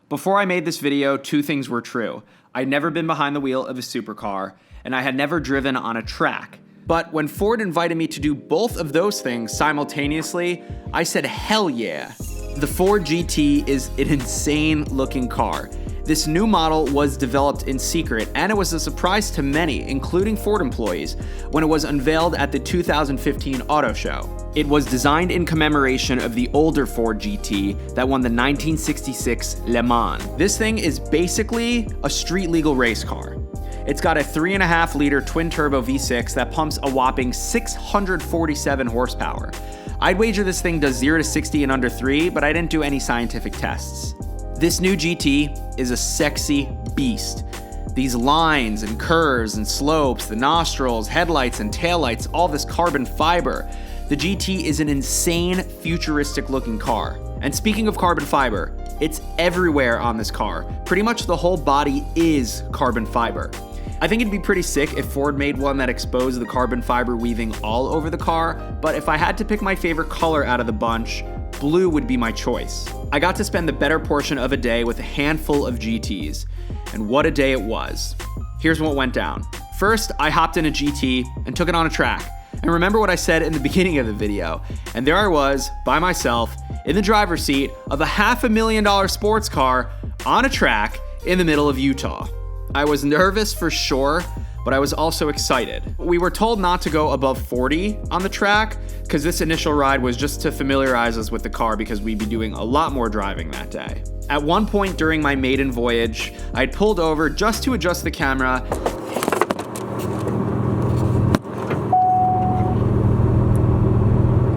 Before I made this video, two things were true. I'd never been behind the wheel of a supercar, and I had never driven on a track. But when Ford invited me to do both of those things simultaneously, I said hell yeah. The Ford GT is an insane looking car. This new model was developed in secret, and it was a surprise to many, including Ford employees, when it was unveiled at the 2015 auto show. It was designed in commemoration of the older Ford GT that won the 1966 Le Mans. This thing is basically a street legal race car. It's got a 3.5-liter twin-turbo V6 that pumps a whopping 647 horsepower. I'd wager this thing does 0 to 60 in under 3, but I didn't do any scientific tests. This new GT is a sexy beast. These lines and curves and slopes, the nostrils, headlights and taillights, all this carbon fiber. The GT is an insane, futuristic looking car. And speaking of carbon fiber, it's everywhere on this car. Pretty much the whole body is carbon fiber. I think it'd be pretty sick if Ford made one that exposed the carbon fiber weaving all over the car, but if I had to pick my favorite color out of the bunch, blue would be my choice. I got to spend the better portion of a day with a handful of GTs, and what a day it was. Here's what went down. First, I hopped in a GT and took it on a track. And remember what I said in the beginning of the video, and there I was, by myself, in the driver's seat of a $500,000 sports car on a track in the middle of Utah. I was nervous for sure, but I was also excited. We were told not to go above 40 on the track because this initial ride was just to familiarize us with the car because we'd be doing a lot more driving that day. At one point during my maiden voyage, I'd pulled over just to adjust the camera.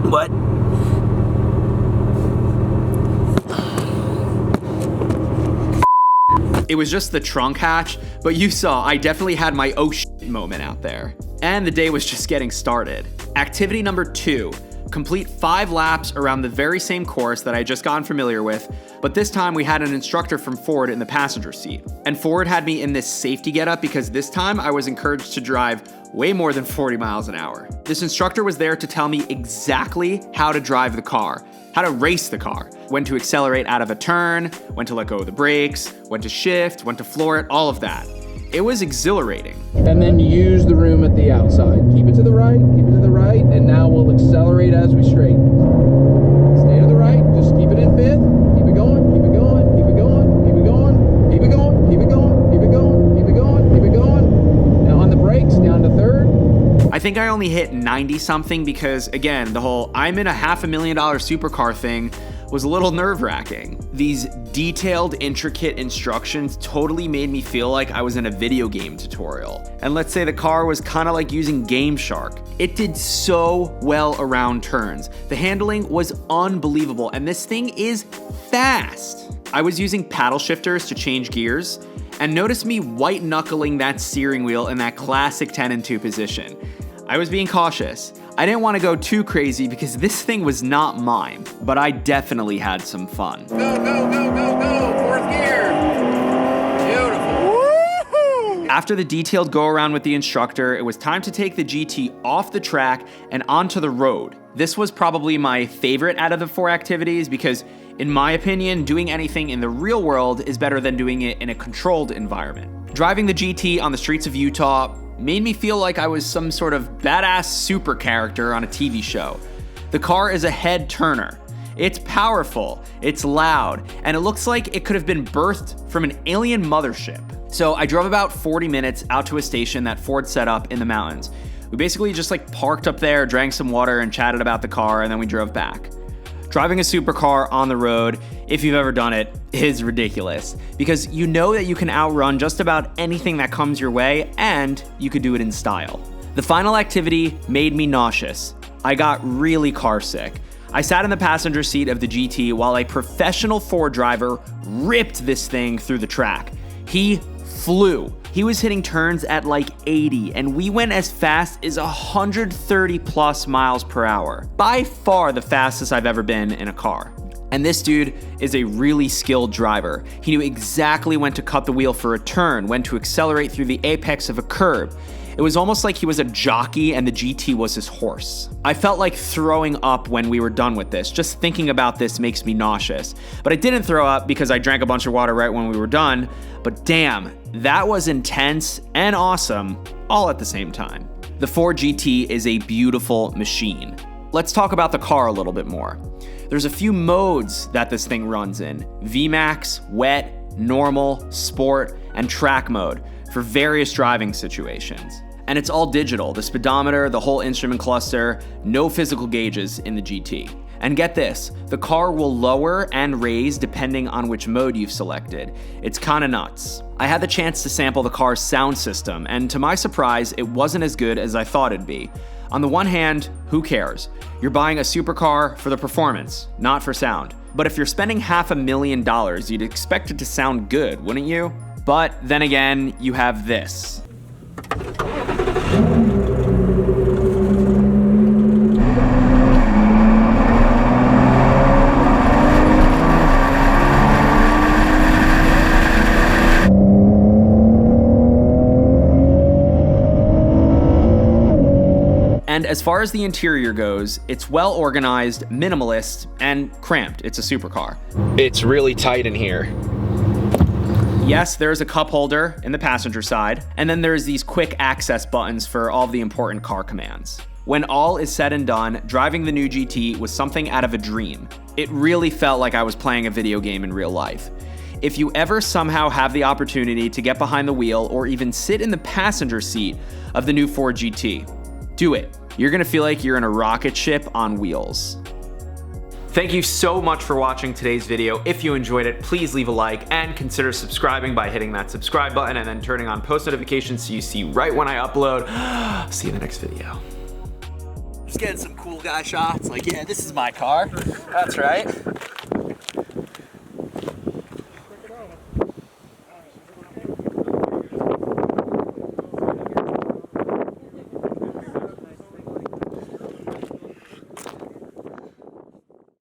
What? It was just the trunk hatch, but you saw I definitely had my oh shit moment out there. And the day was just getting started. Activity number 2, complete 5 laps around the very same course that I just gotten familiar with, but this time we had an instructor from Ford in the passenger seat. And Ford had me in this safety getup because this time I was encouraged to drive way more than 40 miles an hour. This instructor was there to tell me exactly how to drive the car, how to race the car, when to accelerate out of a turn, when to let go of the brakes, when to shift, when to floor it, all of that. It was exhilarating. And then use the room at the outside. Keep it to the right, and now we'll accelerate as we straighten. Stay to the right, just keep it in 5th, keep it going, keep it going, keep it going, keep it going, keep it going, keep it going, keep it going, keep it going, keep it going. Now on the brakes, down to 3rd. I think I only hit 90 something because, again, the whole I'm in a $500,000 supercar thing was a little nerve-wracking. These detailed, intricate instructions totally made me feel like I was in a video game tutorial. And let's say the car was kind of like using Game Shark. It did so well around turns. The handling was unbelievable, and this thing is fast. I was using paddle shifters to change gears, and notice me white-knuckling that steering wheel in that classic 10 and 2 position. I was being cautious. I didn't want to go too crazy because this thing was not mine, but I definitely had some fun. Go, go, go, go, go, 4th gear. Beautiful. Woo-hoo! After the detailed go-around with the instructor, it was time to take the GT off the track and onto the road. This was probably my favorite out of the 4 activities because, in my opinion, doing anything in the real world is better than doing it in a controlled environment. Driving the GT on the streets of Utah made me feel like I was some sort of badass super character on a TV show. The car is a head turner. It's powerful, it's loud, and it looks like it could have been birthed from an alien mothership. So I drove about 40 minutes out to a station that Ford set up in the mountains. We basically just parked up there, drank some water, and chatted about the car, and then we drove back. Driving a supercar on the road, if you've ever done it, is ridiculous because you know that you can outrun just about anything that comes your way and you could do it in style. The final activity made me nauseous. I got really car sick. I sat in the passenger seat of the GT while a professional Ford driver ripped this thing through the track. He flew. He was hitting turns at 80, and we went as fast as 130 plus miles per hour. By far the fastest I've ever been in a car. And this dude is a really skilled driver. He knew exactly when to cut the wheel for a turn, when to accelerate through the apex of a curb. It was almost like he was a jockey and the GT was his horse. I felt like throwing up when we were done with this. Just thinking about this makes me nauseous. But I didn't throw up because I drank a bunch of water right when we were done. But damn, that was intense and awesome all at the same time. The Ford GT is a beautiful machine. Let's talk about the car a little bit more. There's a few modes that this thing runs in: VMAX, wet, normal, sport, and track mode for various driving situations. And it's all digital: the speedometer, the whole instrument cluster, no physical gauges in the GT. And get this, the car will lower and raise depending on which mode you've selected. It's kinda nuts. I had the chance to sample the car's sound system, and to my surprise, it wasn't as good as I thought it'd be. On the one hand, who cares? You're buying a supercar for the performance, not for sound. But if you're spending $500,000, you'd expect it to sound good, wouldn't you? But then again, you have this. And as far as the interior goes, it's well organized, minimalist, and cramped. It's a supercar. It's really tight in here. Yes, there's a cup holder in the passenger side, and then there's these quick access buttons for all of the important car commands. When all is said and done, driving the new GT was something out of a dream. It really felt like I was playing a video game in real life. If you ever somehow have the opportunity to get behind the wheel or even sit in the passenger seat of the new Ford GT, do it. You're gonna feel like you're in a rocket ship on wheels. Thank you so much for watching today's video. If you enjoyed it, please leave a like and consider subscribing by hitting that subscribe button and then turning on post notifications so you see right when I upload. See you in the next video. Just getting some cool guy shots. Like, yeah, this is my car. That's right.